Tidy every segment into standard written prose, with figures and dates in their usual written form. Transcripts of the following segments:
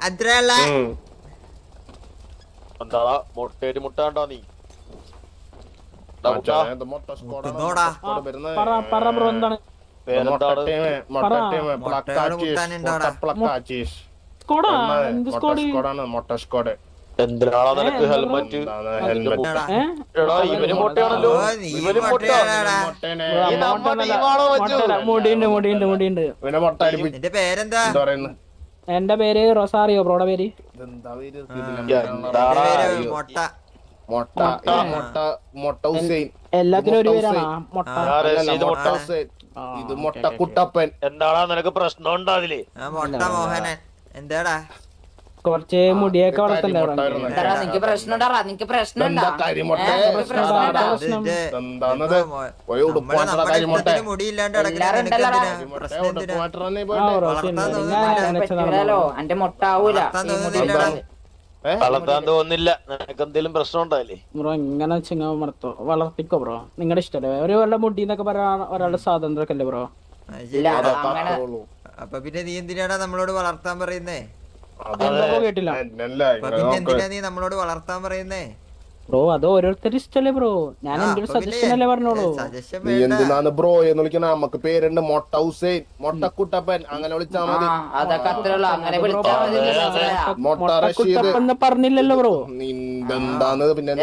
അത്രയുള്ള എന്താടാ മുട്ടേരി മുട്ട കണ്ടോ നീ എന്തിനാണോ നിനക്ക് ഹെൽമെറ്റ് ഇവന് മുട്ടയാണല്ലോ ഇവന് നിന്റെ പേരെന്താ? എന്റെ പേര് റൊസാറിയോ. ബ്രോയുടെ പേര്? എല്ലാത്തിനും ഒരു പേരാണോ? ഇത് മുട്ടക്കുട്ടപ്പൻ. എന്താടാ നിനക്ക് പ്രശ്നം ഉണ്ടോ അതില്? മൊട്ട മോഹനൻ. എന്താടാ കുറച്ച് മുടിയൊക്കെ വളർത്തണ്ടേ? നിനക്ക് പ്രശ്നമുണ്ടാ? നിനക്ക് പ്രശ്നം മുടിയില്ലാണ്ട് എന്റെ മുട്ട ആവൂല. വളർത്താൻ തോന്നുന്നില്ല. നിനക്ക് എന്തെങ്കിലും പ്രശ്നം ഉണ്ടായില്ലേ ബ്രോ? ഇങ്ങനെ വളർത്തിക്കോ ബ്രോ, നിങ്ങളുടെ ഇഷ്ടല്ലേ. ഒരു വല്ല മുടി എന്നൊക്കെ പറയാൻ ഒരാളുടെ സ്വാതന്ത്ര്യമൊക്കെ അല്ലേ ബ്രോ? അപ്പൊ പിന്നെ നീ എന്തിനാടാ നമ്മളോട് വളർത്താൻ പറയുന്നേ? കേട്ടില്ല. പിന്നെ എന്തിനാ നീ നമ്മളോട് വളർത്താൻ പറയുന്നേ ബ്രോ? അത് ഓരോരുത്തരുടെ ഇഷ്ടല്ലേ ബ്രോ. ഞാൻ എന്റെ ഒരു സജഷൻ അല്ലേ പറഞ്ഞോളൂ. നീ എന്തിനാണ് ബ്രോ എന്ന് വിളിക്കണ? നമുക്ക് പേരുണ്ട് മൊട്ട ഹുസൈൻ, മൊട്ടക്കുട്ടപ്പൻ, അങ്ങനെ വിളിച്ചാ മതി. അതൊക്കെ അത്രയുള്ളൂ. അങ്ങനെ വിളിച്ചാൽ മൊട്ട റഷീദ് പറഞ്ഞില്ലല്ലോ ബ്രോ. നിന്തെന്താന്ന് പിന്നെ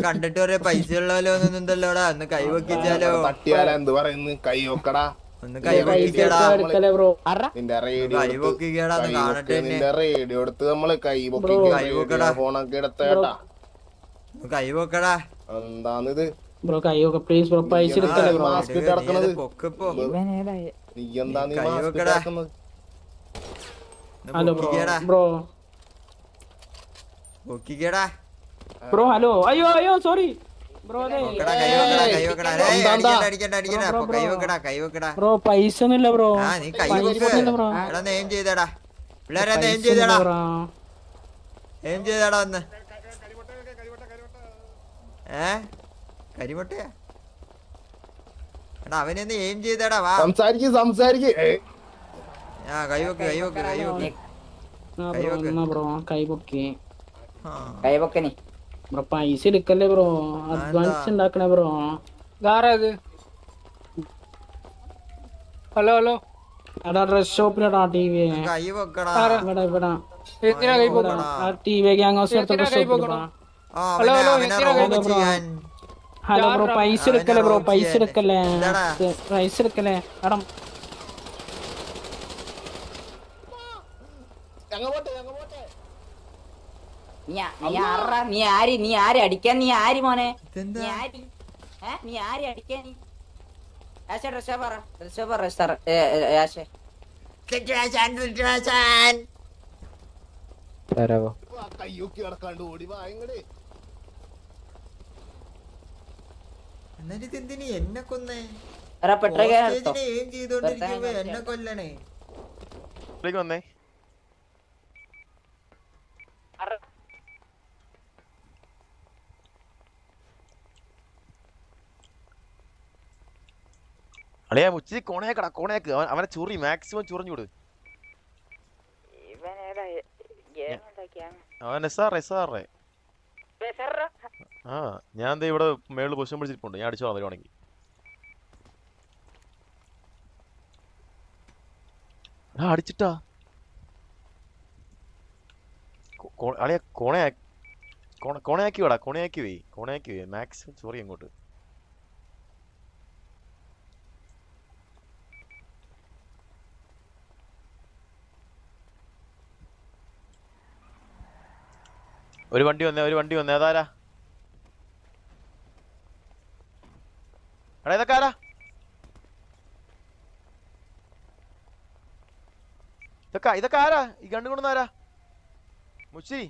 കണ്ടിട്ട് ഒരേ പൈസ ഉള്ളല്ലോ ഒന്നുണ്ടല്ലോടാ. ഒന്ന് കൈവക്കിച്ചാലോ? തട്ടിയാലാ എന്ത് പറയുന്നു? കൈ വെക്കടാ. ഒന്ന് കൈവക്കിക്കടാ. നിന്റെ റേഡിയോ എടുത്ത് നമ്മള് കൈ പൊക്കി ഫോണൊക്കെ എടുത്തേട്ടാ. കൈവക്കടാ. എന്താണിത് ബ്രോ? കൈവക്ക please bro. പൈസ എടുക്കല്ലേ ബ്രോ? മാസ്ക് കിടക്കണത് നീ എന്താ? നീ മാസ്ക് കിടക്കുന്നത്? Hello bro. പൊക്കിക്കടാ ബ്രോ. ഹലോ. അയ്യോ അയ്യോ സോറി ബ്രോ. ബ്രോ പൈസ ഒന്നുമില്ല ബ്രോ. നെയിം ചെയ്തടാ പിള്ളേരെ. നെയിം ചെയ്തടാ. നെയിം ചെയ്തടാ ഒന്ന്. കരിമുട്ടയാ എടാ. അവനൊന്ന് എയിം ചെയ്തടാ. വാ സംസാരിക്ക്. കൈവക്ക് കൈവക്ക് കൈവക്ക് ബ്രോ. കൈപൊക്കി കൈവക്കനി ബ്രോ. പൈസ എടുക്കല്ലേ ബ്രോ? അഡ്വാൻസ് ഉണ്ടാക്കണേ ബ്രോ. Hello hello. എടാ ഡ്രസ് ഷോപ്പിലടാ. ടി വി കൈ വെക്കടാ. ഇവിടെ ഇവിടെ ടി വി ഗ്യാങ് ഹൗസ് എടുത്ത ഡ്രസ് ഷോപ്പിലടാ. Hello bro. പൈസ എടുക്കല്ലേ ബ്രോ? പൈസ എടുക്കല്ലേ? പൈസ എടുക്കല്ലേ? എടാ നീ ആര് അടിക്കാൻ? നീ ആര് മോനെ? നീ ആര് അടിക്കാൻ? എന്നിട്ടെന്തിന് എന്നെ കൊന്നേ? പെട്രോൾ ചെയ്തോണ്ടിരിക്കുമ്പോ എന്നെ കൊല്ലണേ? വന്നേ. അളിയാ മുച്ചി കോണയാക്കടാ. കോണയാക്ക്. അവനെ ചൊറി മാക്സിമം ചൊറിഞ്ഞുവിട്. അവൻ എസ്ആർ. ആ ഞാൻ ഇവിടെ മേളിൽ പൊസിഷൻ പിടിച്ചിട്ടുണ്ട്. ഞാൻ അടിച്ചോളാം വരുവാണെങ്കിൽ. അടിച്ചിട്ടാ അളിയാ. കോണയാക്കി വേടാ. കോണയാക്കി വേ മാക്സിമം ചൊറി അങ്ങോട്ട്. ഒരു വണ്ടി വന്നേ. അതാരാ? എടാ ഇതൊക്കെ ആരാ? ഇതൊക്കെ ആരാ? ഈ കണ്ടു കൊണ്ടുവന്ന ആരാ? മുച്ചി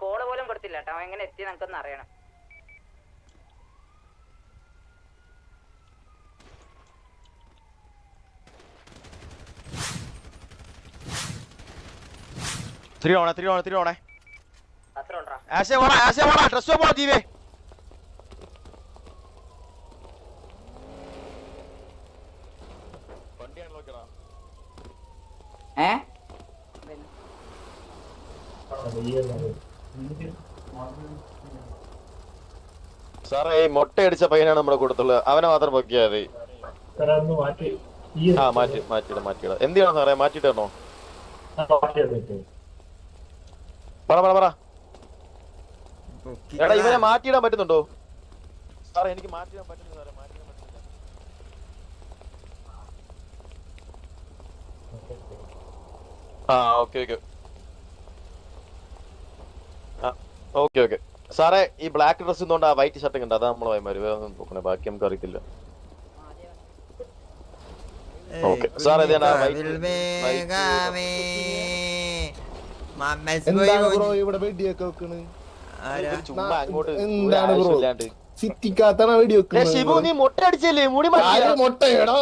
കോള് പോലും കൊടുത്തില്ല കേട്ടോ. അവൻ എങ്ങനെ എത്തി നമുക്കൊന്ന് അറിയണം. തിരിയോണേ. ആശയ പോടാ. ഡ്രസ് പോടാ. ജീവേ ഏ സാറേ ഈ മൊട്ടയടിച്ച പയ്യനാണ് നമ്മുടെ കൂട്ടത്തുള്ളത്, അവനെ മാത്രം പൊക്കിയാ മതി. ആ മാറ്റിയിട എന്ത് ചെയ്യണം സാറേ? മാറ്റിയിട്ടോ? പറ എടാ ഇവനെ മാറ്റിയിടാൻ പറ്റുന്നുണ്ടോ സാറേ? എനിക്ക് മാറ്റിയിടാൻ പറ്റുന്നു സാറേ, മാറ്റിയിടാൻ പറ്റുന്നില്ല. ഓക്കെ സാറേ, ഈ ബ്ലാക്ക് ഡ്രസ് ഇന്നുകൊണ്ട് ആ വൈറ്റ് ഷർട്ട് ഉണ്ട്, അതാ നമ്മളെ വൈമാര് നോക്കണേ, ബാക്കി നമുക്ക് അറിയത്തില്ല. ഓക്കെ സാറേ, ഇവിടെ വെടിയൊക്കെ വെക്കണ്? ചുമ്മാ അങ്ങോട്ട് എന്താണ് ബ്രോ സിറ്റിക്കകത്താണ് വെടി വെക്കുന്നത്? ശിവു നീ മുട്ട അടിച്ചല്ലേ? മൂടി മുട്ടയടാ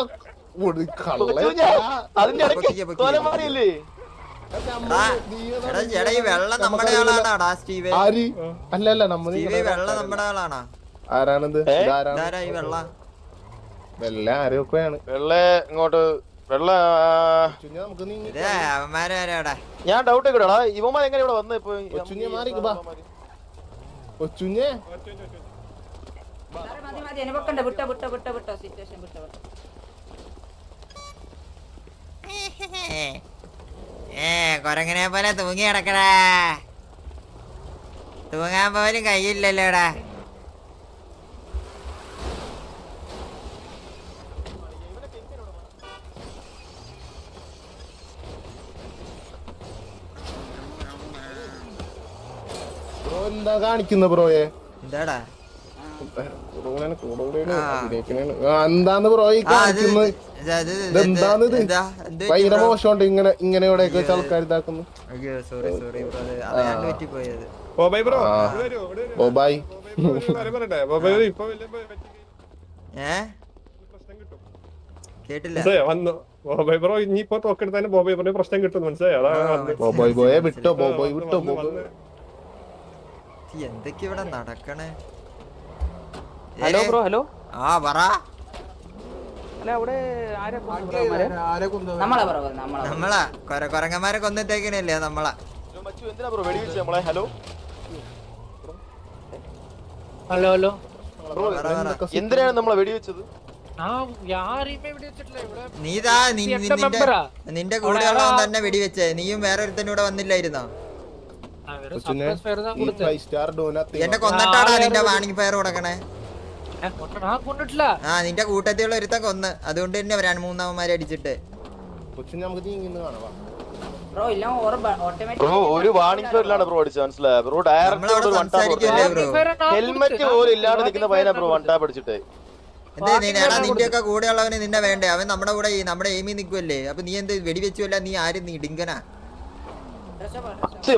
അതിന്റെ ഇടയ്ക്ക് കൊലമാരിയല്ലേ? എടാ ഈ വെള്ളം നമ്മുടെ ആളാണാടാ സ്റ്റീവേ? അല്ലല്ല സ്റ്റീവേ വെള്ളം നമ്മുടെ ആളാണാ? ആരാണിത്? ഇതാരാ ഈ വെള്ള? വെള്ള ആരൊക്കെയാണ്? വെള്ള ഇങ്ങോട്ട് വെള്ള അവന്മാരാരാടാ? ഞാൻ ഡൗട്ട് കേടാ, ഇവന്മാർ എങ്ങനെ ഇവിടെ വന്ന്? ഇപ്പൊ കൊച്ചുഞ്ഞേ മതി എന്നെ വിട്ടോ സിറ്റുവേഷൻ വിട്ടോ. കൊരങ്ങനെ പോലെ തൂങ്ങി കിടക്കടാ, തൂങ്ങാൻ പോലും കയ്യില്ലല്ലോടാ. ബ്രോ എന്താ കാണിക്കുന്ന ബ്രോയെ? എന്താടാ എന്താന്ന് ബ്രോ ഈ കാണിക്കുന്നത്? എന്താണിത്? ഭയങ്കര മോശമുണ്ട് ഇങ്ങനെ ഇവിടെയൊക്കെ വെച്ച് ആൾക്കാർ ഇതാക്കുന്നു. ബോബായ് കേട്ടില്ല. ബ്രോ ഇനിയിപ്പോ തോക്കെടുത്താലും ബോബോയ് പ്രശ്നം കിട്ടും, മനസ്സിലായോ? ബോബോയ് വിട്ടോ, ബോബോയ് വിട്ടോ. എന്തൊക്കെ ഇവിടെ നടക്കണേ? Hello bro. ഹലോ ആ പറ. അല്ല അവിടെ നമ്മളാ കൊരങ്ങന്മാരെ കൊന്നിട്ടേക്കണല്ലേ നമ്മളാ? എന്തിനാ ബ്രോ വെടിവെച്ച് നമ്മളെ? ഹലോ ഹലോ എന്തിനാണ് നമ്മളെ വെടിവെച്ചത്? നിന്റെ കൂടെയുള്ളവൻ തന്നെ വെടിവെച്ചേ. നീയും വേറെ ഒരുത്തനും കൂടെ വന്നില്ലായിരുന്നോ? എന്നെ കൊന്നിട്ടാടാ നിന്റെ വാണിംഗ് ഫയർ കൊടുക്കണേ. ആ നിന്റെ കൂട്ടത്തിലുള്ള ഒരുത്തൻ കൊന്ന്, അതുകൊണ്ട് തന്നെ മൂന്നാമന്മാരെ അടിച്ചിട്ട്. ബ്രോ ഒരു വാണിംഗ് ഫയർ ഇല്ലാണ്ട് ബ്രോ അടിച്ചത്, മനസ്സിലായോ? ബ്രോ ഡയറക്റ്റ് ഹെൽമെറ്റ് പോലും ഇല്ലാണ്ട് നിൽക്കുന്ന പയ്യനാ ബ്രോ വൺ ടാപ്പ് അടിച്ചിട്ട്. നിന്റെയൊക്കെ കൂടെ ഉള്ളവന് നിന്നെ വേണ്ടേ? അവൻ നമ്മുടെ കൂടെ നമ്മുടെ എയിമി നിൽക്കുമല്ലേ? അപ്പൊ നീ എന്ത് വെടിവെച്ചുവല്ല? നീ ആരും നീ ഡിങ്കനാ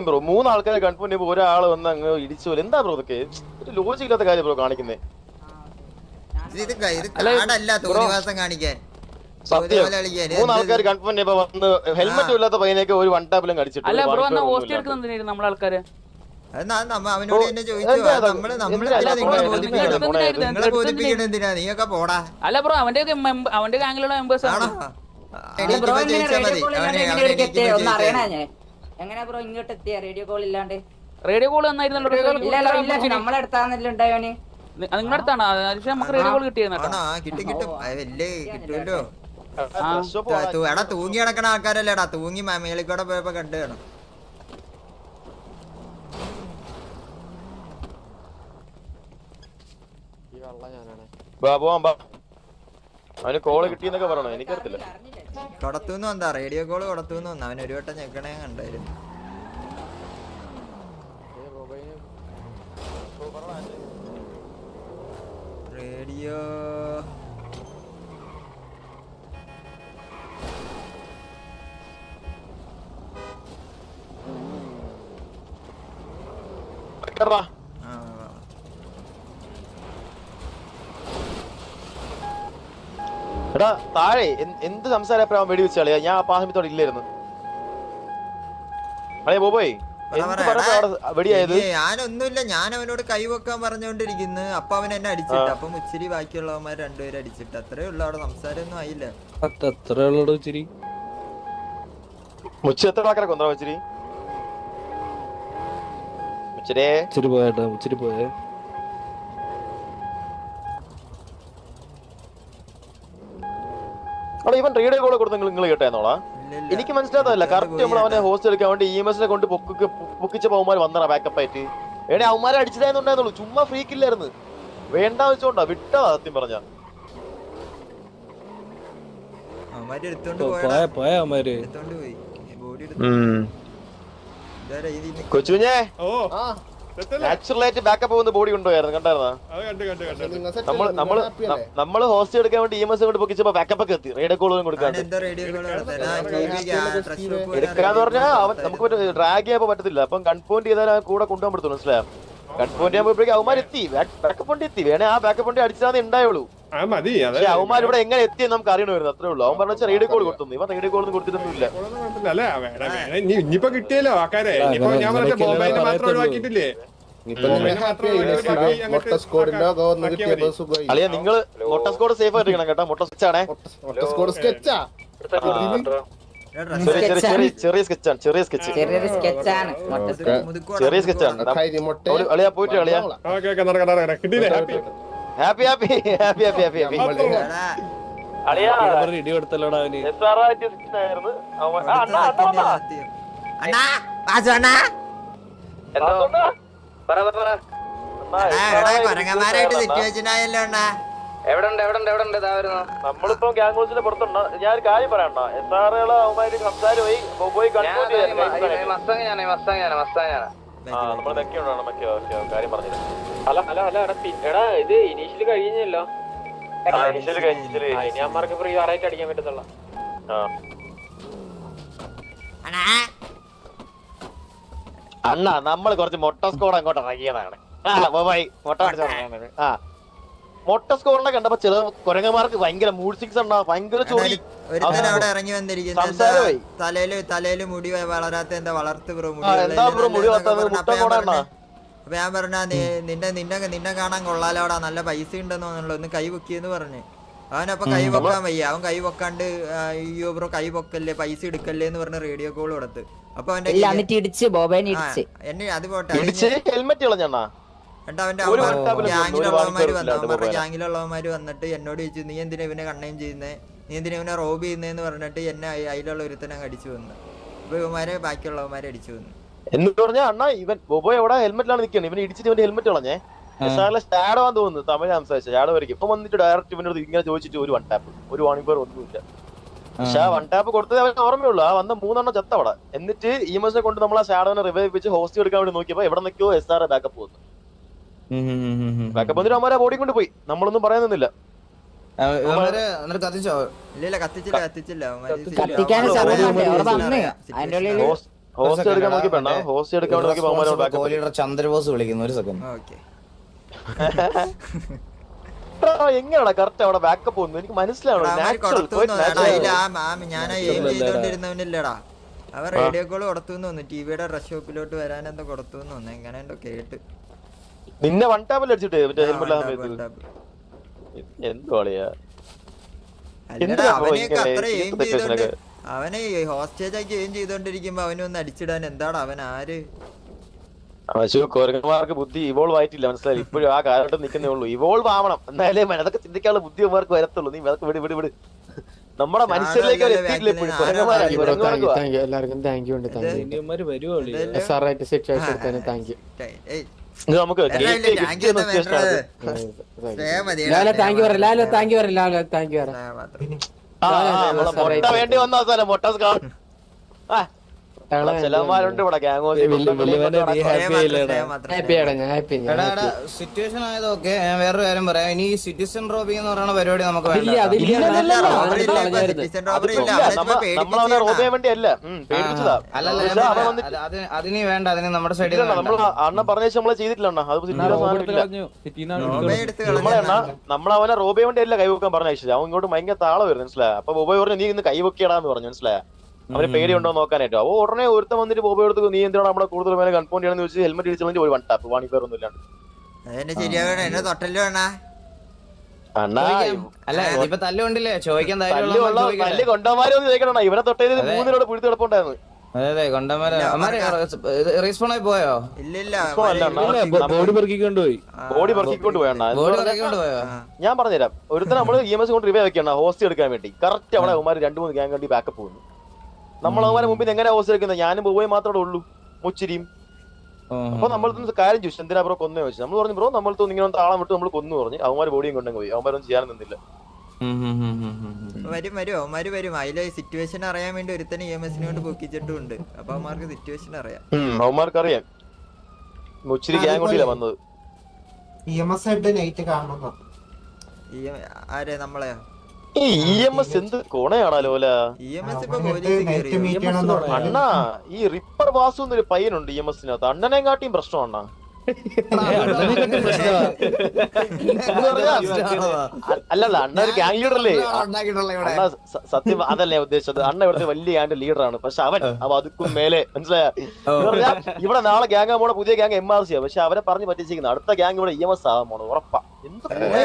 ബ്രോ? മൂന്നാൾക്കാരെ കൺഫേം ചെയ്യുമ്പോ ഒരാള് വന്ന് അങ്ങ് ഇടിച്ചു. എന്താ ബ്രോ ഇതൊക്കെ? ഒരു ലോജിക് ഇല്ലാത്ത കാര്യം ബ്രോ കാണിക്കുന്നേ. ഇത് കാടല്ല തോന്നിവാസം കാണിക്കാൻ. മൂന്നാൾക്കാർ കൺഫേം ചെയ്യുമ്പോ വന്ന് ഹെൽമെറ്റ് ഇല്ലാത്ത പയ്യനൊക്കെ ഒരു വൺ ടാപ്പിലും കടിച്ചിട്ട്. അവനോട് തന്നെ ചോദിച്ചു. നിങ്ങളെ ബോധിപ്പിക്കണ എന്തിനാ? നീയൊക്കെ പോടാ. അല്ല ബ്രോ, അവന്റെ ഗാങ്ങിലുള്ള മെമ്പേഴ്സ് ആണോ? എങ്ങനെ ബ്രോ ഇങ്ങോട്ട് എത്തിയ? റേഡിയോ കോൾ ഇല്ലാണ്ട്? റേഡിയോ കോൾ വന്നായിരുന്നല്ലോ. നമ്മളെടുത്താന്നല്ലോ ഉണ്ടായോന്. നിങ്ങളുടെ അടുത്താണ് നമുക്ക് റേഡിയോ കോൾ കിട്ടിയെന്നാ? കിട്ടും വലിയ കിട്ടുമല്ലോ. എടാ തൂങ്ങി കിടക്കണ ആൾക്കാരല്ലേടാ, തൂങ്ങി മേളിക്കൂടെ പോയപ്പോ കണ്ടു കാണും. അവന് കോള് കിട്ടിയെന്നൊക്കെ പറയണോ? എനിക്കറിയത്തില്ല. കൊടത്തൂന്ന് വന്നാ റേഡിയോ കോള് കൊടത്തൂന്ന് വന്നു. അവൻ ഒരു വട്ടം ഞെക്കണേ കണ്ടായിരുന്നു. റേഡിയോ എടാ താഴെ എന്ത് സംസാരം വെടിവെച്ചാളിയാ? ഞാൻ ആ സമയത്തോടെ ഇല്ലായിരുന്നു. അളേ ബോബോയ്, വെടിയായത് ഞാനൊന്നുമില്ല, ഞാൻ അവനോട് കൈവെക്കാൻ പറഞ്ഞോണ്ടിരിക്കുന്നു. അപ്പൊ അവൻ എന്നെ അടിച്ചിട്ട്, അപ്പൊ മുച്ചിരി ബാക്കിയുള്ളവന്മാർ രണ്ടുപേരും അടിച്ചിട്ട്, അത്രേ ഉള്ളു. അവിടെ സംസാരമൊന്നും ആയില്ല. മുച്ച എത്ര ആൾക്കാരെ കൊന്നാ മുച്ചിരി? മുച്ചിരി പോയാട്ടാ, മുച്ചിരി പോയേ. അവിടെ ഇവൻ റേഡിയോ കോൾ കൊടുത്ത് നിങ്ങൾ കേട്ടേന്നോളാ. എനിക്ക് മനസ്സിലാകുന്നില്ല. കറക്റ്റ് നമ്മൾ അവനെ ഹോസ്റ്റ് എടുക്കാൻ വേണ്ടി EMS കൊണ്ട് പൊക്കിച്ച അവന്മാർ വന്നടാ ബാക്കപ്പ് ആയിട്ട്. വേണേ അവന്മാരെ അടിച്ചിട്ടായിരുന്നുണ്ടായിരുന്നുള്ളൂ, ചുമ്മാ ഫ്രീക്കില്ലായിരുന്നു. വേണ്ട വെച്ചോണ്ടാ വിട്ടതാ സത്യം പറഞ്ഞ. കൊച്ചുകുഞ്ഞേ നാച്ചുറലായിട്ട് ബാക്കപ്പ് പോകുന്ന ബോഡി കൊണ്ടുപോയായിരുന്നു, കണ്ടായിരുന്നാ? നമ്മള് ഹോസ്റ്റ് എടുക്കാൻ വേണ്ടി EMS കൊണ്ട് പൊക്കിച്ചപ്പോ ബാക്കപ്പ് ഒക്കെ എത്തി. റേഡിയോ കോളും കൊടുക്കാണ്ട് എടുക്കാന്ന് പറഞ്ഞാൽ നമുക്ക് ഡ്രാഗ് ചെയ്യാൻ പറ്റത്തില്ല. അപ്പം കൺപോയിന്റ് ചെയ്താൽ കൂടെ കൊണ്ടുപോകാൻ പറ്റത്തുള്ളൂ, മനസ്സിലായോ? കൺപോയിന്റ് ചെയ്യുമ്പോഴേക്കും അവന്മാർ എത്തി, ബാക്കപ്പ് വണ്ടി എത്തി. വേണേ ആ ബാക്കപ്പ് വണ്ടി അടിച്ചാൽ ഉണ്ടായുള്ളൂ. പക്ഷെ അവന്മാർ ഇവിടെ എങ്ങനെ എത്തിയെന്ന് നമുക്ക് അറിയണമായിരുന്നു, അത്രേ ഉള്ളൂ. അവൻ പറഞ്ഞ റേഡിയോ കോൾ കൊടുത്തു, ഇവൻ റേഡിയോ കോൾ ഒന്നും കൊടുത്തിട്ടൊന്നുമില്ല. ഇനിയിപ്പോ കിട്ടിയല്ലോ ആക്കാരെ. ഞാൻ ബോംബെയിൽ മാത്രം ഒഴിവാക്കിയിട്ടില്ലേ? അളിയ നിങ്ങള് മൊട്ട സ്കോഡ് സേഫ് ആയിട്ടിരിക്കണം കേട്ടോ. മൊട്ട സ്കെച്ചാണേ, ചെറിയ സ്കെച്ചാണ്, ചെറിയ സ്കെച്ച്, ചെറിയ സ്കെച്ചാണ്. അളിയാ പോയിട്ട് അളിയാ happy happy happy happy happy happy ഇടി കൊടുത്തല്ലോടാ അവന്. കൊരങ്ങന്മാരായിട്ട് സിറ്റുവേഷൻ ആയല്ലോ. നമ്മളിപ്പോ ഗ്യാങ് ഹൗസിന്റെ പുറത്തുണ്ട്. ഞാൻ ഒരു കാര്യം പറയണ്ട, SR അവന്മാര് സംസാരമായി പോയി കാര്യം പറഞ്ഞില്ല. ഇത് ഇനീഷ്യല് കഴിഞ്ഞല്ലോ, അമ്മമാർക്ക് ഫ്രീ ആറായിട്ട് അടിക്കാൻ പറ്റത്തുള്ള. അണ്ണാ നമ്മള് കുറച്ച് മൊട്ട സ്കോഡ് അങ്ങോട്ട് ഇറങ്ങിയതാണ്. മൊട്ട സ്കോഡിനെ കണ്ടപ്പോ ചില കുരങ്ങന്മാർക്ക് ഭയങ്കര മൂഡ് സിക്സ് ഉണ്ടാ, ഭയങ്കര ചൊറി. അവിടെ ഇറങ്ങി വന്നിരിക്കുന്നത് തലയില് മുടി വളരാത്ത എന്താ വളർത്ത് ബ്രോ മുടി. അപ്പൊ ഞാൻ പറഞ്ഞ നിന്നെ കാണാൻ കൊള്ളാലോടാ, നല്ല പൈസ ഉണ്ടെന്നോ, ഒന്ന് കൈ വെക്കിയെന്ന് പറഞ്ഞു. അവനപ്പൊ കൈ വെക്കാൻ വയ്യ. അവൻ കൈ വെക്കാണ്ട് അയ്യോ ബ്രോ കൈ വെക്കല്ലേ, പൈസ എടുക്കല്ലേ എന്ന് പറഞ്ഞ് റേഡിയോ കോൾ കൊടുത്ത്. അപ്പൊ അവന്റെ എന്നെ അത് പോട്ടെ, ഹെൽമെറ്റ് കളഞ്ഞാ. എന്നിട്ട് അവന്റെ ഗ്യാങ്ങിലുള്ളവന്മാര് വന്നിട്ട് എന്നോട് ചോദിച്ചു, നീ എന്തിനാ ഇവനെ കണ്ണയും ചെയ്യുന്നേ, നീ എന്തിനാ ഇവനെ റോബ് ചെയ്യുന്നേന്ന് പറഞ്ഞിട്ട് എന്നെ അതിലുള്ള ഒരുത്തനെ അടിച്ചു വന്നു. അപ്പൊ ഇവന്മാരെ ബാക്കിയുള്ളവന്മാരെ അടിച്ചു വന്നു. എന്നിട്ട് പറഞ്ഞാ അണ്ണാ ഇവൻ ബോബോ എവിടെ ഹെൽമെറ്റിലാണ് നിൽക്കുന്നത്. ഇവൻ ഇടിച്ചിട്ട് ഇവന്റെ ഹെൽമെറ്റ് കളഞ്ഞേ. സ്റ്റാഡാന്ന് തോന്നുന്നു, തമിഴ് സംസാരിച്ച സ്റ്റാഡ് വരയ്ക്കും. ഇപ്പൊ വന്നിട്ട് ഡയറക്റ്റ് ഇവനോട് ഇങ്ങനെ ചോദിച്ചിട്ട് ഒരു 1 ടാപ്പ്, ഒരു വാണിംഗ് ഒന്നുമില്ല. പക്ഷെ ആ 1 ടാപ്പ് കൊടുത്തത് അവൻ ഓർമ്മയുള്ളൂ. ആ വന്ന 3 ചത്ത അവിടെ. എന്നിട്ട് EMS കൊണ്ട് നമ്മൾ ആ സ്റ്റാഡോനെ റിവൈവ് വെച്ച് ഹോസ്റ്റ് എടുക്കാൻ വേണ്ടി നോക്കിയപ്പോ എവിടെ നിൽക്കോ SR ബാക്കപ്പ് പോകുന്നു. ബാക്കപ്പ് വന്നിട്ട് അവന്മാരെ ബോഡി കൊണ്ട് പോയി. നമ്മളൊന്നും പറയാനൊന്നുമില്ല. ഹോസ്റ്റ് എടുക്കാൻ നോക്കി പെണ്ണ, ഹോസ്റ്റ് എടുക്കാൻ നോക്കി ചന്ദ്രബോസ് വിളിക്കുന്നു. ഒരു സെക്കൻഡ്, എങ്ങനെയാണ് കറക്റ്റ് അവിടെ ബാക്കപ്പ് പോകുന്നത് എനിക്ക് മനസ്സിലാവണം. ഞാൻ എയിം ചെയ്തോണ്ടിരുന്നവനില്ലടാ, അവൻ റേഡിയോ കോള് കൊടുത്തുന്ന് തോന്നുന്നു. ടിവിയുടെ ഡ്രസ് ഷോപ്പിലോട്ട് വരാൻ എന്തോ കൊടുത്തുന്ന് തോന്നുന്നു. എങ്ങനെ എന്തോ കേട്ട് നിന്നെ 1 ടാപ്പിൽ അടിച്ചിട്ട് എന്തോ അളിയാ. അവനെ ഹോസ്റ്റേജ് ആക്കി എയിം ചെയ്തോണ്ടിരിക്കുമ്പോ അവനൊന്ന് അടിച്ചിടാൻ എന്താണ് അവൻ ആര്? കോരങ്ങന്മാർക്ക് ബുദ്ധി ഇവോൾവ് ആയിട്ടില്ല, മനസ്സിലായി. ഇപ്പോഴും ആ കാലഘട്ടം നിൽക്കുന്നേ ഉള്ളൂ. ഇവോൾവ് ആവണം, എന്നാലേ അതൊക്കെ ചിന്തിക്കാനുള്ള ബുദ്ധി അവന്മാർക്ക് വരത്തുള്ളൂ. നീ അതൊക്കെ വിട് വിട് വിട്. നമ്മുടെ മനുഷ്യരിലേക്ക് അവർ എത്തിയിട്ടില്ല ഇപ്പോഴും. നമുക്ക് വേണ്ടി വന്ന അവസാനം മൊട്ട ചിലന്മാരുണ്ട് ഇവിടെ സിറ്റുവേഷൻ ആയതൊക്കെ. ഞാൻ വേറൊരു കാര്യം പറയാം, ഇനി സിറ്റിസൺ റോബിംഗ് എന്ന് പറയുന്ന പരിപാടി നമുക്ക് നമ്മളവനെ റോബ് ചെയ്യാൻ വേണ്ടിയല്ല, അതിന് വേണ്ട, അതിന് നമ്മുടെ സൈഡിൽ അണ്ണ പറഞ്ഞ നമ്മളെ ചെയ്തിട്ടില്ല. നമ്മളവനെ റോബ് ചെയ്യാൻ വേണ്ടിയല്ല കൈവെക്കാൻ പറഞ്ഞ. അവൻ ഇങ്ങോട്ട് ഭയങ്കര താളം വരുന്നു, മനസ്സിലായ. അപ്പൊ ബോബോയ് പറഞ്ഞു നീ ഇന്ന് കൈവെക്കടാന്ന് പറഞ്ഞു, മനസ്സിലായ. അവന് പേടിയുണ്ടോ നോക്കാനായിട്ട്. അപ്പൊ ഉടനെ ഒരുത്തം വന്നിട്ട് ബോബോ എടുത്ത് നീ എന്തിനാണ് നമ്മുടെ കൂടുതൽ മേലെ കൺഫോൺ ചെയ്യണമെന്ന് ചോദിച്ചു ഹെൽമെറ്റ് ഇടിച്ചു ഒരു 1 ടാപ്പ് വാണിപ്പേരൊന്നും ഇല്ലാണ്ട്. അതെന്നെ ശരിയാകണ എന്നെ തൊട്ടല്ലോ വേണ അണ്ണാ അല്ല ഇപ്പൊ തല്ലുകൊണ്ടില്ലേ ചോദിക്കാൻ തല്ല് കൊണ്ടമാരൊന്നും ചോദിക്കണ ഇവനെ തൊട്ടതിൽ 3 പിടിച്ച് കിടപ്പുണ്ടായിരുന്നു. അതെ കൊണ്ടമാരെ റീസ്പോൺ ആയി പോയോ? ഇല്ലില്ല ബോഡി പെറുക്കിക്കൊണ്ട് പോയി. ബോഡി പെറുക്കിക്കൊണ്ട് പോയണ്ണ. ഞാൻ പറഞ്ഞുതരാം. ഒരുത്തൻ നമ്മള് EMS കൊണ്ട് റിവേ വെക്കണം ഹോസ്റ്റ് എടുക്കാൻ വേണ്ടി. കറക്റ്റ് അവിടെ അവന്മാർ 2-3 ഗ്യാങ് കണ്ടി ബാക്കപ്പ് പോകുന്നു. നമ്മൾ അവന്മാരെ മുമ്പിൽ എങ്ങനെ ഹോസ്റ്റ് എടുക്കുന്നത്? ഞാനും ബോബോയും മാത്രമേ ഉള്ളൂ, മുച്ചിരിയും. അപ്പൊ നമ്മളൊന്ന് കാര്യം ചോദിച്ചു എന്തിനാ ബ്രോ കൊന്നു ചോദിച്ചു. നമ്മൾ പറഞ്ഞു ബ്രോ നമ്മൾ ഇങ്ങനെ താളം വിട്ട് നമ്മൾ കൊന്നു പറഞ്ഞു. അവന്മാർ ബോഡിയും കൊണ്ടങ്ങ് പോയി. അവന്മാരൊന്നും ചെയ്യാൻ നിന്നില്ല. അവന്മാര് വരും അതിലെ സിറ്റുവേഷൻ അറിയാൻ വേണ്ടി ഒരുത്തന്നെ EMS കൊണ്ട് പൊക്കിച്ചിട്ടുണ്ട്. അപ്പൊ അവന്മാർക്ക് സിറ്റുവേഷൻ അറിയാം. അവന്മാർക്ക് അറിയാം മുച്ചിരി ഗ്യാങ് കൊണ്ടില്ല വന്നത്. ആരെ നമ്മളെയോ? ഈ EMS എന്ത് കോണയാണല്ലോ അല്ല. EMS ഇപ്പൊ പോലീസ് അണ്ണാ ഈ റിപ്പർ വാസു എന്നൊരു പയ്യനുണ്ട് EMSനകത്ത്. അണ്ണനെ കാട്ടിയും പ്രശ്നം അണ്ണാ. അല്ലല്ല അണ്ണ ഒരു ഗ്യാങ് ലീഡറല്ലേ? സത്യം അതല്ലേ ഉദ്ദേശിച്ചത്. അണ്ണ ഇവിടുത്തെ വലിയ ഗ്യാങ് ലീഡറാണ്. പക്ഷെ അവൻ അതുക്കും മേലെ മനസ്സിലായ ഇവിടെ നാളെ ഗ്യാങ് പോണ പുതിയ ഗ്യാങ് MRC പക്ഷെ അവരെ പറഞ്ഞ് പറ്റിച്ചിരിക്കുന്നത് അടുത്ത ഗ്യാങ് ഇവിടെ EMS ആവാൻ പോണു ഉറപ്പാ.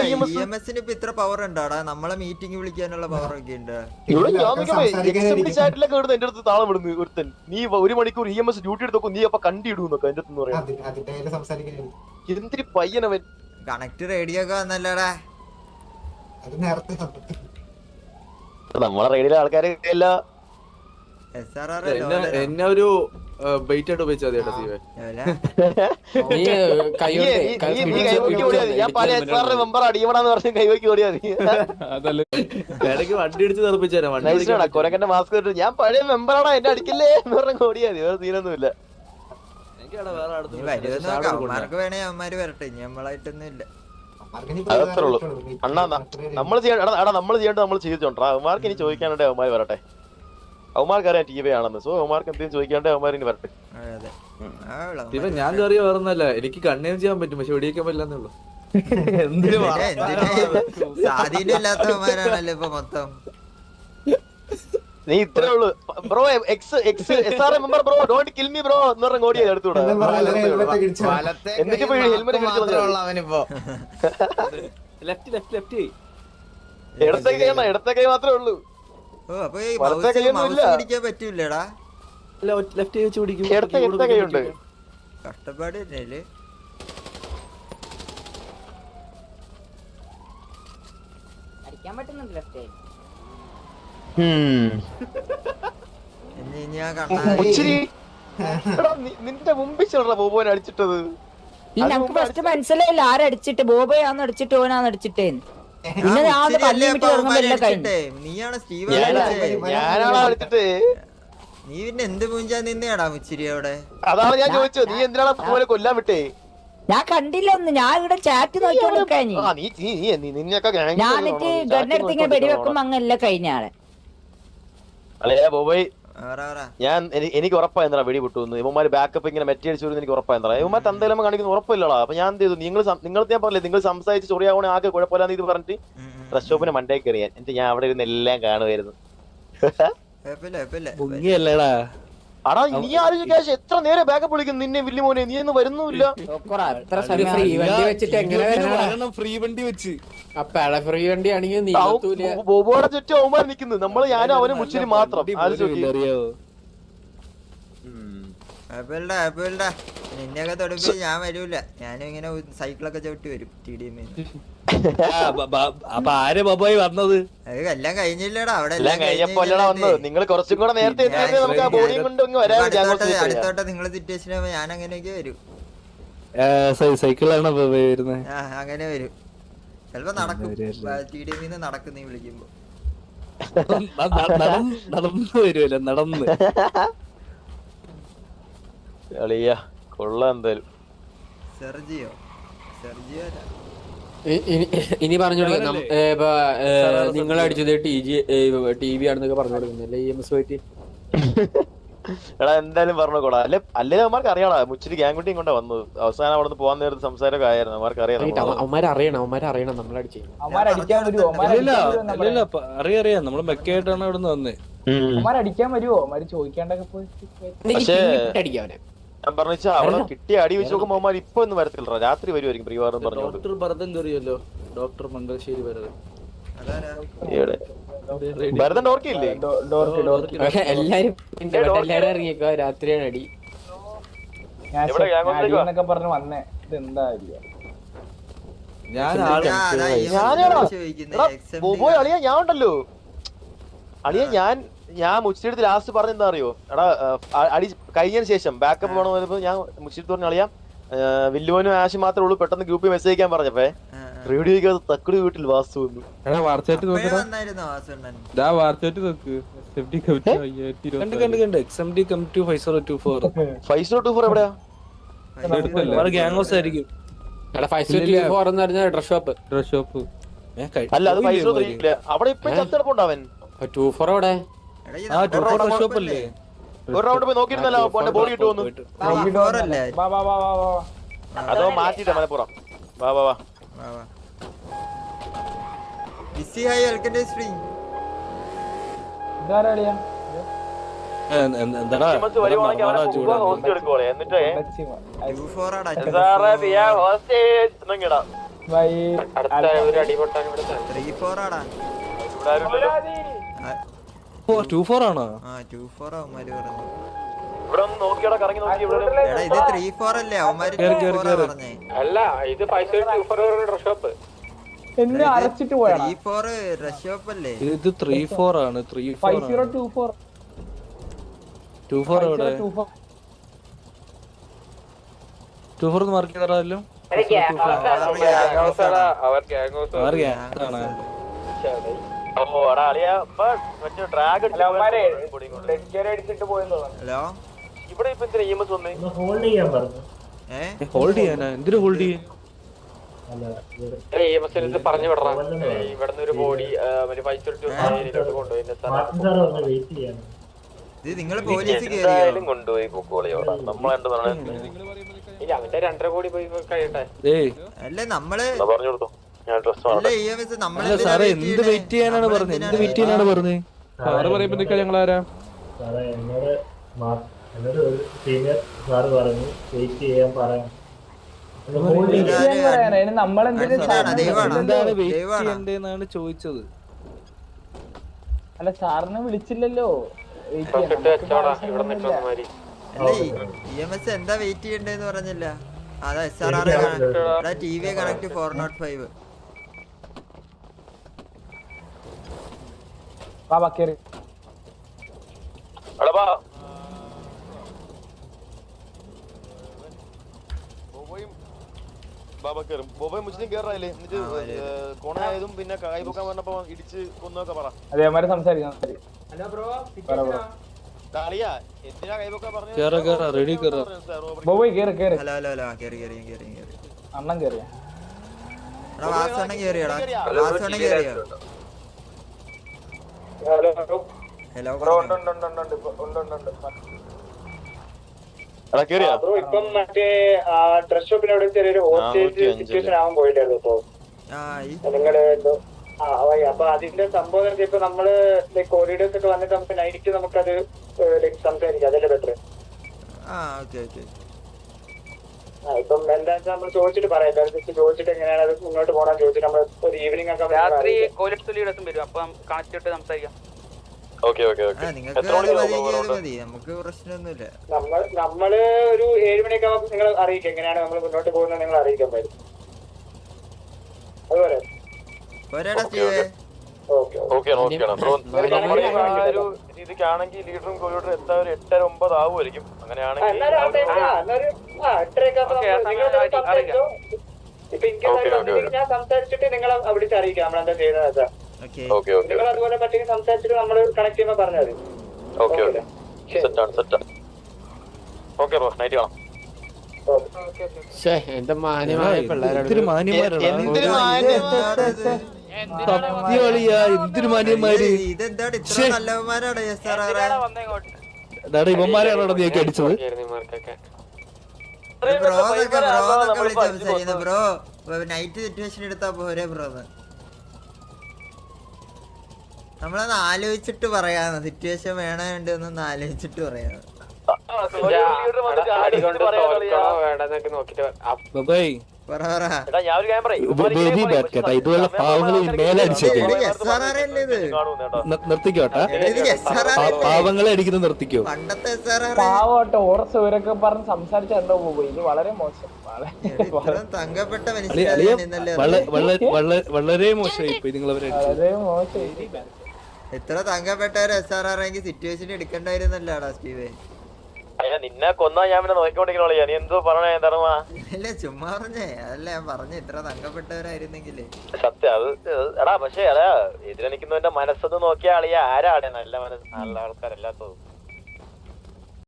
EMSന് ഇപ്പൊ ഇത്ര പവർ ഉണ്ടാടാ? നമ്മളെ മീറ്റിംഗ് വിളിക്കാനുള്ള പവർ ഒക്കെ ഉണ്ട്. ചാറ്റിലൊക്കെ ഇടുന്നു എന്റെ അടുത്ത് താളം വിടുന്നു ഒരുത്തൻ. നീ 1 മണിക്കൂർ EMS ഡ്യൂട്ടി എടുത്ത് നോക്കും നീ അപ്പൊ കണ്ടിടുന്നൊക്കെ എന്റെ അടുത്ത് പറയാം. എന്തിരി പയ്യനവൻ. കണക്ട് റേഡിയോ ഒക്കെ വന്നല്ലോടാ. നമ്മളെ റേഡിയോയിലെ ആൾക്കാര് എല്ലാ എന്നെ ഒരു ബൈറ്റ് ആയിട്ട് ഉപയോഗിച്ചാൽ ഇടയ്ക്ക് വണ്ടി അടിച്ച് തെറിപ്പിച്ചു തരാം. കൊരക്കന്റെ മാസ്ക് ഇട്ട് ഞാൻ പഴയ മെമ്പറാടാ എന്നെ അടിക്കില്ലേ എന്ന് പറഞ്ഞ ഓടിയാതി. വേറെ സീനൊന്നുമില്ല. അവന്മാർക്ക് വേണേ അവന്മാര് വരട്ടെ. നമ്മളായിട്ടൊന്നും ഇല്ല. അതത്രേ ഉള്ളൂ അണ്ണാ. നമ്മൾ ചെയ്യേണ്ടത് നമ്മൾ ചെയ്തിട്ടുണ്ടോ? അവന്മാർക്ക് ഇനി ചോദിക്കാനുണ്ടെ അവന്മാർ വരട്ടെ. അവന്മാർക്കറിയാം TV ആണെന്ന്. സോ അവന്മാർക്ക് എന്തെങ്കിലും ചോദിക്കാണ്ടേ അവന്മാരിനി വരട്ടെ. ഇപ്പൊ ഞാൻ കയറിയ വേറൊന്നല്ല എനിക്ക് കണ്ണേം ചെയ്യാൻ പറ്റും പക്ഷെ വെടിയേക്കാൻ പറ്റില്ലെന്നേ ഉള്ളൂ. സ്വാധീനം ഇല്ലാത്തവന്മാരാണല്ലോ ഇപ്പൊ മൊത്തം. നീ ഇത്രേ ഉള്ളൂ bro. SR member bro don't kill me bro എന്ന് പറഞ്ഞ ഓടിയത് എടുത്തുകൂടാ. എന്നിട്ട് അവനിപ്പോ ഇടത്തെ കൈ മാത്രമേ ഉള്ളൂ. അപ്പൊ പിടിക്കാൻ പറ്റൂലടാ. ലെഫ്റ്റ് വെച്ച് പിടിക്കും. ഇടത്തെ കൈയുണ്ട്. കഷ്ടപ്പാട് തന്നെയല്ലേ. അടിക്കാൻ പറ്റുന്നുണ്ട് ലെഫ്റ്റ്. നിന്റെ മുമ്പിൽ ചെറുതാ ബോബോനെ അടിച്ചിട്ടത്. ഞങ്ങക്ക് ഫസ്റ്റ് മനസ്സിലായില്ല ആരടിച്ചിട്ട്. ബോബോയാന്ന് അടിച്ചിട്ട് ഓനാന്ന് അടിച്ചിട്ടേ. പിന്നെ നീയാണ് സ്റ്റീവ്. ഞാനാണോ അടിച്ചിട്ട്? നീ പിന്നെ എന്ത് പൂഞ്ചാ നിന്നെയാടാ മുച്ചിരി അവിടെ? അതാണ് ഞാൻ ചോദിച്ചത്. നീ എന്തിനാണ് പോലെ കൊല്ലാൻ വിട്ടേ? ഞാൻ കണ്ടില്ല ഒന്ന്. ഞാൻ ഇവിടെ ചാറ്റ് നോക്കിക്കൊണ്ടിരിക്കാൻ. ഞാനിട്ട് ഗണ്ണെടുത്ത് ഇങ്ങനെ വെടിവെക്കുമ്പോ അങ്ങനല്ല കഴിഞ്ഞാളെ. അല്ലേ ബോബോയ് എനിക്ക് ഉറപ്പായെന്നാ വെടി പൊട്ടുന്നു. ഇവന്മാര് ബാക്കപ്പ് ഇങ്ങനെ മെറ്റീരിയൽസ് വരുന്നത് എനിക്ക് ഉറപ്പായെന്നാ. ഇവന്മാർ തന്തയിലമ്മ കാണിക്കുന്ന ഉറപ്പില്ലടാ. അപ്പൊ ഞാൻ എന്ത് ചെയ്തു? നിങ്ങൾ ഞാൻ പറഞ്ഞില്ലേ നിങ്ങൾ സംസാരിച്ച് ചൊറിയാവണേ ആകെ കുഴപ്പമില്ലാന്ന് ഇത് പറഞ്ഞിട്ട് ഡ്രസ് ഷോപ്പിനെ മണ്ടേക്ക് എറിയാൻ. എന്നിട്ട് ഞാൻ അവിടെ ഇരുന്ന് എല്ലാം കാണുമായിരുന്നു. അടാ നീ ആലോചിക്കാശ് എത്ര നേരം ബാക്കപ്പ് വിളിക്കുന്നു നിന്നെ വില്ലുമോനെ. നീ ഒന്നും വരുന്നുമില്ല. ബോബോടെ ചുറ്റും അവന്മാർ നിക്കുന്നു. നമ്മള് ഞാനും അവനും മുച്ചിരി മാത്രം. നിന്നെയൊക്കെ തൊടുമ്പോ ഞാൻ വരൂല. ഞാനും ഇങ്ങനെ സൈക്കിളൊക്കെ ചവിട്ടി വരും. TDM അപ്പൊ ആര് ബോബോയ് വന്നത്? അത് എല്ലാം കഴിഞ്ഞില്ലടാ. അവിടെ നിങ്ങൾ കുറച്ചും കൂടെ നേരത്തെ അടുത്തോട്ടെ നിങ്ങളെ സിറ്റുവേഷൻ ആവുമ്പോ ഞാൻ അങ്ങനെയൊക്കെ വരും. സൈക്കിളാണ് വരുന്നത്. അങ്ങനെ വരും. ചിലപ്പോ നടക്കും. TDM നടക്കും നീ വിളിക്കുമ്പോ. നടന്നു വരുമല്ലോ നടന്ന്. കൊള്ളാം എന്തായാലും. സെർജിയോ ഇനി പറഞ്ഞു നിങ്ങൾ അടിച്ചത് TV ആണെന്നൊക്കെ പറഞ്ഞു കൊടുക്കുന്നില്ലേ EMS പോയിട്ട്? എടാ എന്തായാലും പറഞ്ഞോടാ. അല്ലേ അവന്മാർക്ക് അറിയാടാ മുച്ചിരി ഗ്യാങ് കുട്ടിയും കൊണ്ടാ വന്നത്. അവസാനം അവിടെ നിന്ന് പോകാൻ നേരത്തെ സംസാരമൊക്കെ ആയിരുന്നു. അവന്മാർക്ക് അവന്മാരറിയണം നമ്മളടിച്ചു. അറിയാം നമ്മള് മെക്കായിട്ടാണ് അവിടെ നിന്ന് വന്നേ. അടിക്കാൻ വരുമോ അവന്മാര് ചോദിക്കാണ്ടൊക്കെ പോയി പക്ഷേ അടിക്കാം അവനെ. ഞാൻ പറഞ്ഞാ അവിടെ കിട്ടിയ അടി വെച്ച് നോക്കുമ്പോ അവന്മാർ ഇപ്പൊ ഒന്നും വരത്തില്ല, രാത്രി വരുമായിരിക്കും പ്രിയവാദം പറഞ്ഞോണ്ട്. ഡോക്ടർ ഭരതൻ കയറിയല്ലോ, ഡോക്ടർ മംഗലശ്ശേരി ഭരതൻ. ഇവിടെ ഭരതൻ ഓർക്കില്ലേ? പക്ഷെ എല്ലാരും എല്ലാരും ഇറങ്ങിയേക്കോ, രാത്രിയാണ് അടി. എന്നൊക്കെ പറഞ്ഞു വന്നേ, ഇതെന്താ ഞാൻ ബോബോയ് അളിയാ ഞാൻ ഉണ്ടല്ലോ അളിയാ, ഞാൻ മുച്ചിയെടുത്ത് ലാസ്റ്റ് പറഞ്ഞ എന്താ അറിയോ, എടാ അടി കഴിഞ്ഞതിന് ശേഷം ബാക്കപ്പ് വേണം വരുമ്പോ ഞാൻ മുച്ചിയെടുത്ത് പറഞ്ഞ അളിയാ വില്ലുവനും ആശും മാത്രമേ ഉള്ളൂ, പെട്ടെന്ന് ഗ്രൂപ്പിൽ മെസ്സേജ് അയക്കാൻ പറഞ്ഞപ്പേ റേഡിയോയ്ക്ക് തക്കുടി വീട്ടിൽ വാസ്തു വന്നു. എവിടെയാ? ഡ്രസ് ഷോപ്പ് അല്ല അത് 503 അവിടെ ഇപ്പൊ ചത്തെടുപ്പുണ്ടാവൻ. 24 അവിടെ ഒരു റൗണ്ട് പോയി നോക്കിയിരുന്നല്ലോ ബോഡി ഇട്ടു വന്നു. അതോ മാറ്റിട്ടാ മലപ്പുറം. വാ വാ വാ. അല്ല ഇത് 524 ഡ്രസ് ഷോപ്പ്. എന്നെ അരച്ചിട്ട് പോയാ ഇത് 34 ആണ്. 5024 24 എവിടെ? 24 മാർക്ക് ചെയ്താലോ? ഇവിടെ ഇപ്പൊ എന്തിനാ EMS വന്നേ? ഹോൾഡ് ചെയ്യാനാ? എന്തിനു ഹോൾഡ് ചെയ്യാൻ? പറഞ്ഞു വിടറാം. ഇവിടുന്ന് ഒരു ബോഡി കൊണ്ടുപോയി കൊണ്ടുപോയി പൊക്കോളിയോടാ. നമ്മളെന്താ അവന്റെ 2.5 കോടി പോയി കഴിയട്ടെ. പറഞ്ഞു കൊടുത്തു. ഞാൻ ഡ്രസ് സാറേ എന്ത് വെയിറ്റ് ചെയ്യാനാണ് പറഞ്ഞത്? എന്ത് വെയിറ്റ് ചെയ്യാനാണ് പറഞ്ഞത്? സാറ് പറയുമ്പോ നിൽക്കാം ഞങ്ങളാരാ? നമ്മളെന്താണ് ചോദിച്ചത്? അല്ല സാറിനെ വിളിച്ചില്ലല്ലോ. എന്താ വെയിറ്റ് ചെയ്യണ്ടേന്ന് പറഞ്ഞില്ല. അതാ SRR TV കണക്ട് 405. ബോബോയ് മുസ്ലിം കേറാല്ലേ? എന്നിട്ട് കോണായതും പിന്നെ കൈപൊക്കാൻ പറഞ്ഞപ്പോ ഇടിച്ച് കൊന്നൊക്കെ പറ. അതേമാതിരി സംസാരിക്കാം. എന്തിനാ കൈപൊക്കാൻ പറഞ്ഞു? അണ്ണൻ കേറിയ ഇപ്പം മറ്റേ ഡ്രസ് ഷോപ്പിനവിടെ ചെറിയൊരു ഹോസ്റ്റേജ് സിറ്റുവേഷൻ ആവാൻ പോയിട്ടായിരുന്നു ഇപ്പൊ നിങ്ങള് എന്തോ. അപ്പൊ അതിന്റെ സംഭവം ഇപ്പൊ നമ്മള് കോറിഡേഴ്സ് ഒക്കെ വന്നിട്ട് നമുക്ക് നൈറ്റ് നമുക്കത് സംസാരിക്കാം, അതല്ലേ ബെറ്റർ? ഇപ്പം എന്താ വെച്ചാൽ നമ്മൾ ചോദിച്ചിട്ട് പറയാം, ചോദിച്ചിട്ട് എങ്ങനെയാണ് അത് മുന്നോട്ട് പോകാൻ ചോദിച്ചിട്ട് നമ്മൾ ഒരു ഈവനിങ് ഒക്കെ രാത്രി കോലപ്സ് ലീഡേഴ്സും വരും, അപ്പം കണക്ട് സംസാരിക്കാം. നമ്മള് ഒരു 7 മണിയൊക്കെ നിങ്ങൾ അറിയിക്കാം എങ്ങനെയാണ് നമ്മൾ മുന്നോട്ട് പോകുന്നത്, നിങ്ങൾ അറിയിക്കാൻ പറ്റും. അതുപോലെ രീതിക്കാണെങ്കിൽ ലീഡറും കോഴിയോടും എത്താൻ ഒരു 8:30-9 ആവുമായിരിക്കും. അങ്ങനെയാണെങ്കിൽ ഞാൻ സംസാരിച്ചിട്ട് നിങ്ങളെ വിളിച്ച് അറിയിക്കാം നമ്മളെന്താ ചെയ്യുന്നത്. നിങ്ങൾ അതുപോലെ പറ്റിയെങ്കിൽ സംസാരിച്ചിട്ട് നമ്മൾ കണക്ട് ചെയ്യുമ്പോൾ പറഞ്ഞാൽ മതി. എന്താ മാന്യമായ പിള്ളേരാണ്. എന്തൊരു മാന്യന്മാര്! ഇവന്മാരാണോ നീക്കി അടിച്ചത്? ബ്രോ നൈറ്റ് സിറ്റുവേഷൻ എടുത്താ പോരെ ബ്രോ? നമ്മളൊന്ന് ആലോചിച്ചിട്ട് പറയാന്ന്, സിറ്റുവേഷൻ വേണോ വേണ്ടെന്നൊന്ന് ആലോചിച്ചിട്ട് പറയാന്ന്. ബോബോയ് പറ പറ. എടാ ഞാൻ ഒരു കാര്യം പറയും വെരി ബാഡ് കേട്ടാ, ഇതുപോലെ പാവങ്ങൾ മേലടിച്ചേക്കെ ഇത് SRR അല്ലേ ഇത്? നിർത്തിക്കോട്ടാ, ഇത് SRR അല്ലേ? പാവങ്ങളെ അടിക്കുന്നത് നിർത്തിക്കോ. പണ്ടത്തെ SRR. പാവട്ടെ ഓറസ് ഇവരൊക്കെ പറഞ്ഞ് സംസാരിച്ചോ പോയി, ഇത് വളരെ മോശം. ഇത്രയും തങ്കപ്പെട്ട അളിയ മനുഷ്യരാണ് ഇന്നല്ലേ വളരെ മോശമായി പോയി നിങ്ങൾ അവരെ അടിച്ചത്. വളരെ മോശം. എത്ര തങ്കപ്പെട്ടവരെ SRR എങ്കിൽ സിറ്റുവേഷൻ എടുക്കണ്ടായിരുന്നല്ലോടാ സ്റ്റീവേ. നിന്നെ കൊന്നാ ഞാൻ പിന്നെ നോക്കിക്കൊണ്ടിരിക്കണോളിയാ, നീ എന്തോ പറഞ്ഞ ധർമ്മ? ഇല്ല ചുമ്മാ പറഞ്ഞേ, അതല്ല ഞാൻ പറഞ്ഞ ഇത്ര തങ്കപ്പെട്ടവരായിരുന്നെങ്കിലേ. സത്യം അത് എടാ, പക്ഷേ അതാ എതിരെ നിൽക്കുന്നവന്റെ മനസ്സൊന്ന് നോക്കിയ ആളിയാ ആരാണ് നല്ല മനസ്സ്, നല്ല ആൾക്കാരല്ലാത്തത്.